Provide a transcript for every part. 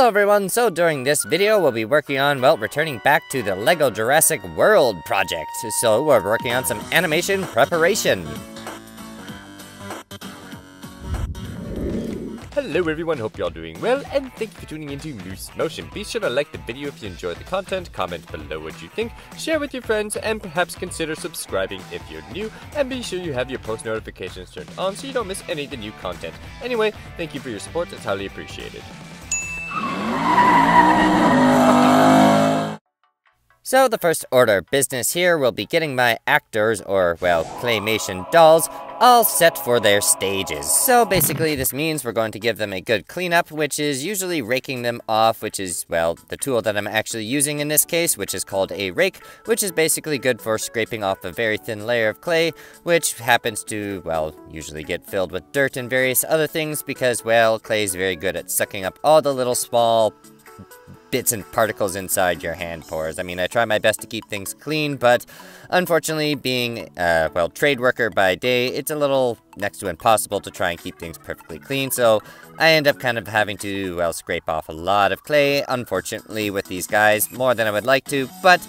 everyone, so during this video we'll be working on, well, returning back to the LEGO Jurassic World project. So we're working on some animation preparation. Hello everyone, hope you're all doing well, and thank you for tuning into Moose Motion. Be sure to like the video if you enjoyed the content, comment below what you think, share with your friends, and perhaps consider subscribing if you're new, and be sure you have your post notifications turned on so you don't miss any of the new content. Anyway, thank you for your support, it's highly appreciated. So the first order of business here will be getting my actors, or, well, claymation dolls, all set for their stages. So basically this means we're going to give them a good cleanup, which is usually raking them off, which is, well, the tool that I'm actually using in this case, which is called a rake, which is basically good for scraping off a very thin layer of clay, which happens to, well, usually get filled with dirt and various other things because, well, clay is very good at sucking up all the little small bits and particles inside your hand pores. I mean, I try my best to keep things clean, but unfortunately, being, well, trade worker by day, it's a little next to impossible to try and keep things perfectly clean, so I end up kind of having to, well, scrape off a lot of clay, unfortunately, with these guys, more than I would like to, but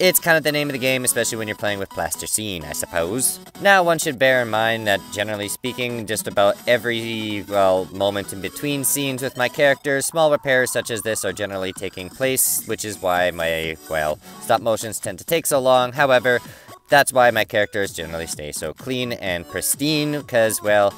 it's kind of the name of the game, especially when you're playing with plasticine, I suppose. Now, one should bear in mind that, generally speaking, just about every, well, moment in between scenes with my characters, small repairs such as this are generally taking place, which is why my, well, stop motions tend to take so long. However, that's why my characters generally stay so clean and pristine, because, well,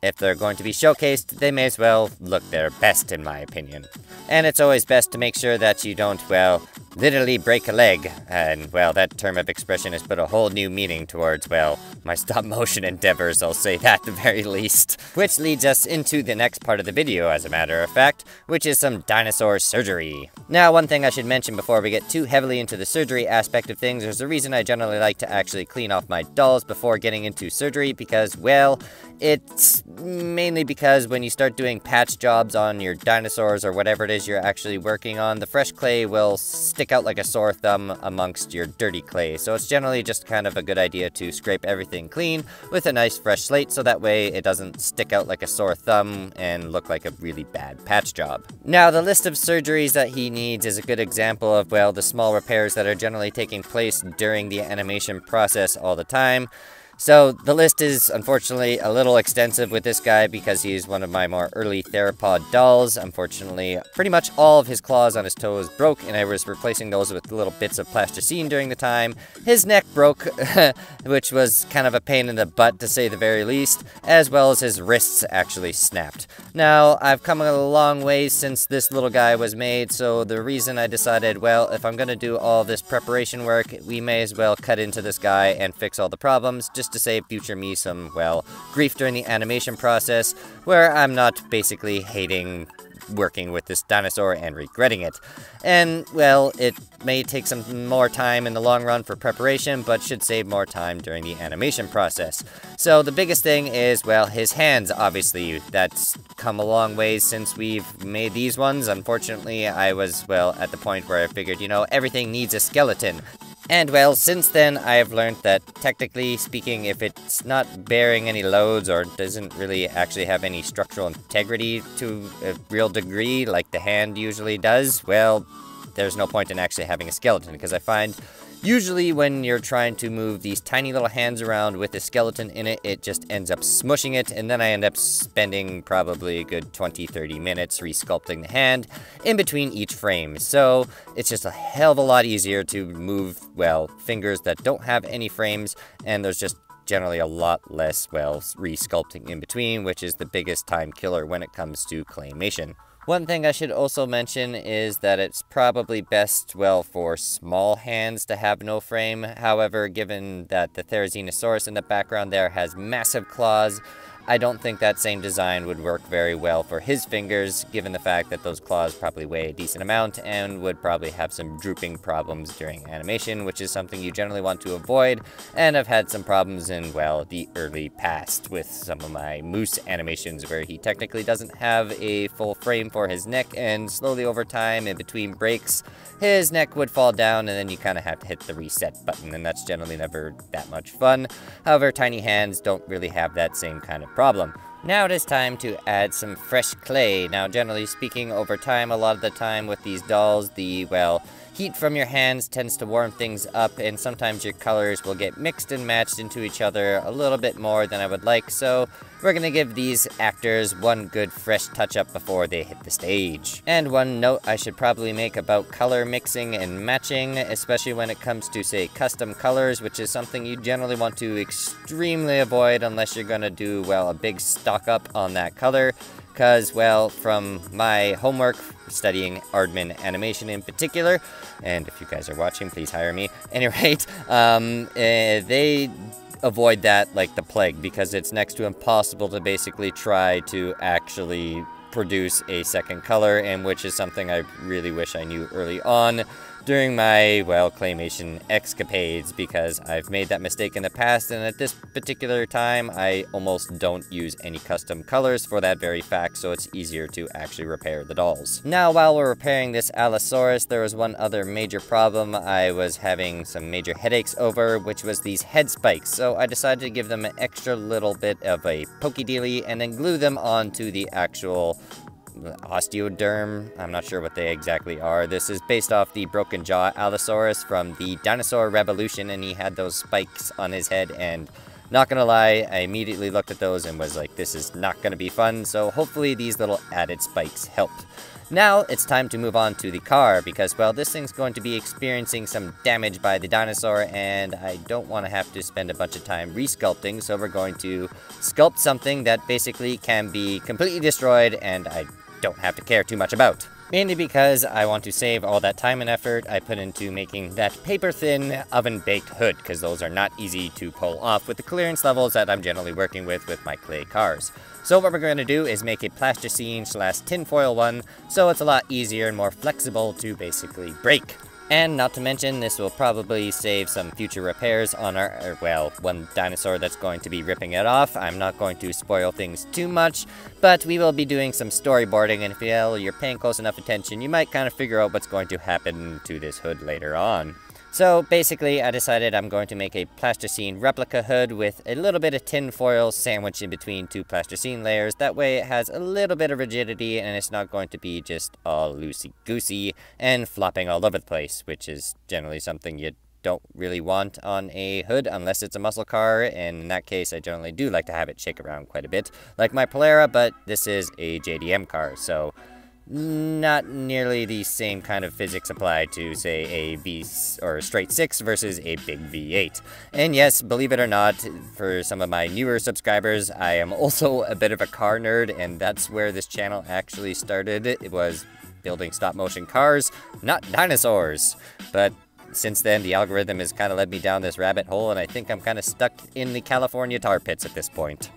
if they're going to be showcased, they may as well look their best, in my opinion. And it's always best to make sure that you don't, well, literally break a leg. And, well, that term of expression has put a whole new meaning towards, well, my stop-motion endeavors, I'll say that at the very least. Which leads us into the next part of the video, as a matter of fact, which is some dinosaur surgery. Now, one thing I should mention before we get too heavily into the surgery aspect of things, there's a reason I generally like to actually clean off my dolls before getting into surgery, because, well, it's mainly because when you start doing patch jobs on your dinosaurs or whatever it is you're actually working on, the fresh clay will stick out like a sore thumb amongst your dirty clay. So it's generally just kind of a good idea to scrape everything clean with a nice fresh slate so that way it doesn't stick out like a sore thumb and look like a really bad patch job. Now, the list of surgeries that he needs is a good example of, well, the small repairs that are generally taking place during the animation process all the time. So, the list is, unfortunately, a little extensive with this guy because he's one of my more early theropod dolls. Unfortunately, pretty much all of his claws on his toes broke, and I was replacing those with little bits of plasticine during the time. His neck broke, which was kind of a pain in the butt, to say the very least, as well as his wrists actually snapped. Now, I've come a long way since this little guy was made, so the reason I decided, well, if I'm going to do all this preparation work, we may as well cut into this guy and fix all the problems, just to save future me some, well, grief during the animation process, where I'm not basically hating working with this dinosaur and regretting it. And, well, it may take some more time in the long run for preparation, but should save more time during the animation process. So the biggest thing is, well, his hands, obviously. That's come a long way since we've made these ones. Unfortunately, I was, well, at the point where I figured, you know, everything needs a skeleton. And, well, since then, I have learned that, technically speaking, if it's not bearing any loads or doesn't really actually have any structural integrity to a real degree, like the hand usually does, well, there's no point in actually having a skeleton, because I find usually when you're trying to move these tiny little hands around with a skeleton in it, it just ends up smushing it, and then I end up spending probably a good 20-30 minutes resculpting the hand in between each frame. So it's just a hell of a lot easier to move, well, fingers that don't have any frames, and there's just generally a lot less, well, resculpting in between, which is the biggest time killer when it comes to claymation. One thing I should also mention is that it's probably best, well, for small hands to have no frame. However, given that the Therizinosaurus in the background there has massive claws, I don't think that same design would work very well for his fingers, given the fact that those claws probably weigh a decent amount and would probably have some drooping problems during animation, which is something you generally want to avoid, and I've had some problems in, well, the early past with some of my moose animations where he technically doesn't have a full frame for his neck, and slowly over time, in between breaks, his neck would fall down, and then you kind of have to hit the reset button, and that's generally never that much fun. However, tiny hands don't really have that same kind of problem. Now it is time to add some fresh clay. Now, generally speaking, over time, a lot of the time with these dolls, the, well, heat from your hands tends to warm things up, and sometimes your colors will get mixed and matched into each other a little bit more than I would like, so we're gonna give these actors one good fresh touch-up before they hit the stage. And one note I should probably make about color mixing and matching, especially when it comes to, say, custom colors, which is something you generally want to extremely avoid unless you're gonna do, well, a big stock up on that color. Because, well, from my homework studying Aardman animation in particular, and if you guys are watching, please hire me. At any rate, they avoid that like the plague, because it's next to impossible to basically try to actually produce a second color, and which is something I really wish I knew early on during my, well, claymation escapades, because I've made that mistake in the past, and at this particular time, I almost don't use any custom colors for that very fact, so it's easier to actually repair the dolls. Now, while we're repairing this Allosaurus, there was one other major problem I was having some major headaches over, which was these head spikes, so I decided to give them an extra little bit of a pokey dealy, and then glue them onto the actual osteoderm. I'm not sure what they exactly are. This is based off the broken jaw Allosaurus from the Dinosaur Revolution, and he had those spikes on his head, and not gonna lie, I immediately looked at those and was like, this is not gonna be fun, so hopefully these little added spikes help. Now it's time to move on to the car, because, well, this thing's going to be experiencing some damage by the dinosaur, and I don't want to have to spend a bunch of time resculpting, so we're going to sculpt something that basically can be completely destroyed, and I don't have to care too much about. Mainly because I want to save all that time and effort I put into making that paper-thin oven-baked hood, because those are not easy to pull off with the clearance levels that I'm generally working with my clay cars. So what we're going to do is make a plasticine/tinfoil one, so it's a lot easier and more flexible to basically break. And not to mention, this will probably save some future repairs on our, well, one dinosaur that's going to be ripping it off. I'm not going to spoil things too much, but we will be doing some storyboarding, and if you're paying close enough attention, you might kind of figure out what's going to happen to this hood later on. So basically, I decided I'm going to make a plasticine replica hood with a little bit of tin foil sandwiched in between two plasticine layers. That way it has a little bit of rigidity, and it's not going to be just all loosey-goosey and flopping all over the place, which is generally something you don't really want on a hood unless it's a muscle car, and in that case I generally do like to have it shake around quite a bit, like my Polara, but this is a JDM car, so not nearly the same kind of physics applied to, say, a V or a straight 6 versus a big V8. And yes, believe it or not, for some of my newer subscribers, I am also a bit of a car nerd, and that's where this channel actually started. It was building stop-motion cars, not dinosaurs. But since then, the algorithm has kind of led me down this rabbit hole, and I think I'm kind of stuck in the California tar pits at this point.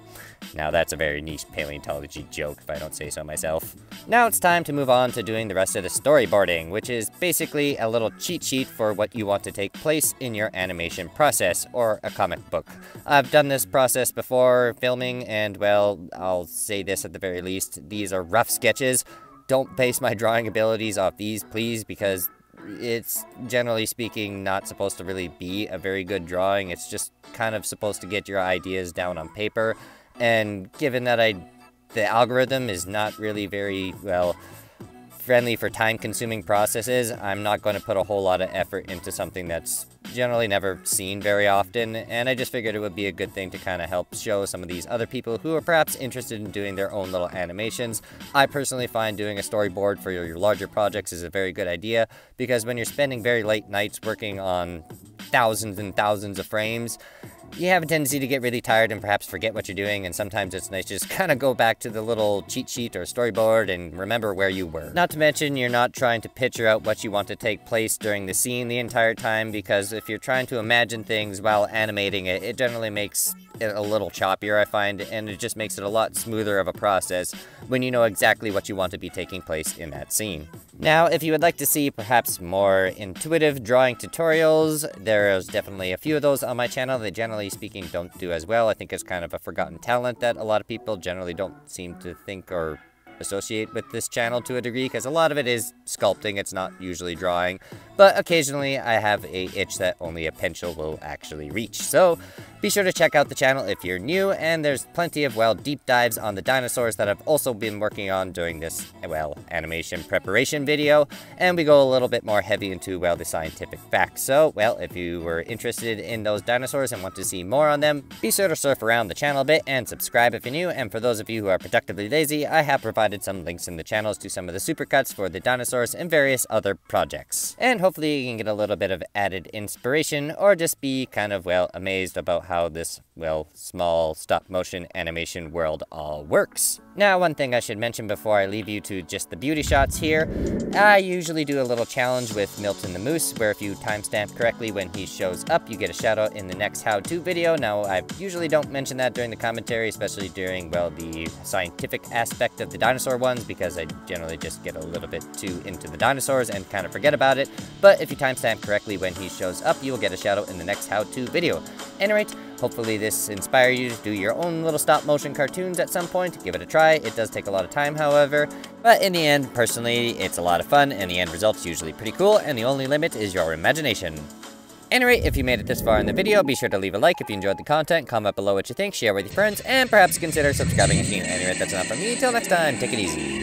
Now that's a very niche paleontology joke, if I don't say so myself. Now it's time to move on to doing the rest of the storyboarding, which is basically a little cheat sheet for what you want to take place in your animation process, or a comic book. I've done this process before filming, and, well, I'll say this at the very least, these are rough sketches. Don't base my drawing abilities off these, please, because it's, generally speaking, not supposed to really be a very good drawing. It's just kind of supposed to get your ideas down on paper. And given that the algorithm is not really very, well, friendly for time-consuming processes, I'm not going to put a whole lot of effort into something that's generally never seen very often, and I just figured it would be a good thing to kind of help show some of these other people who are perhaps interested in doing their own little animations. I personally find doing a storyboard for your larger projects is a very good idea, because when you're spending very late nights working on thousands and thousands of frames, you have a tendency to get really tired and perhaps forget what you're doing, and sometimes it's nice to just kind of go back to the little cheat sheet or storyboard and remember where you were. Not to mention, you're not trying to picture out what you want to take place during the scene the entire time, because if you're trying to imagine things while animating it, it generally makes it a little choppier, I find, and it just makes it a lot smoother of a process when you know exactly what you want to be taking place in that scene. Now, if you would like to see perhaps more intuitive drawing tutorials, there is definitely a few of those on my channel that generally speaking don't do as well. I think it's kind of a forgotten talent that a lot of people generally don't seem to think or associate with this channel to a degree, because a lot of it is sculpting, it's not usually drawing, but occasionally I have a itch that only a pencil will actually reach. So Be sure to check out the channel if you're new, and there's plenty of, well, deep dives on the dinosaurs that I've also been working on during this, well, animation preparation video, and we go a little bit more heavy into, well, the scientific facts. So, well, if you were interested in those dinosaurs and want to see more on them, be sure to surf around the channel a bit and subscribe if you're new, and for those of you who are productively lazy, I have provided some links in the channels to some of the supercuts for the dinosaurs and various other projects. And hopefully you can get a little bit of added inspiration, or just be kind of, well, amazed about how this, well, small stop-motion animation world all works. Now, one thing I should mention before I leave you to just the beauty shots here, I usually do a little challenge with Milton the Moose, where if you timestamp correctly when he shows up, you get a shout out in the next how-to video. Now, I usually don't mention that during the commentary, especially during, well, the scientific aspect of the dinosaur ones, because I generally just get a little bit too into the dinosaurs and kind of forget about it. But if you timestamp correctly when he shows up, you will get a shout out in the next how-to video. Anyway, hopefully this inspires you to do your own little stop-motion cartoons at some point. Give it a try. It does take a lot of time, however, but in the end, personally, it's a lot of fun, and the end result's usually pretty cool, and the only limit is your imagination. Anyway, if you made it this far in the video, be sure to leave a like if you enjoyed the content, comment below what you think, share with your friends, and perhaps consider subscribing if you need. Anyway, that's enough from me. Till next time, take it easy.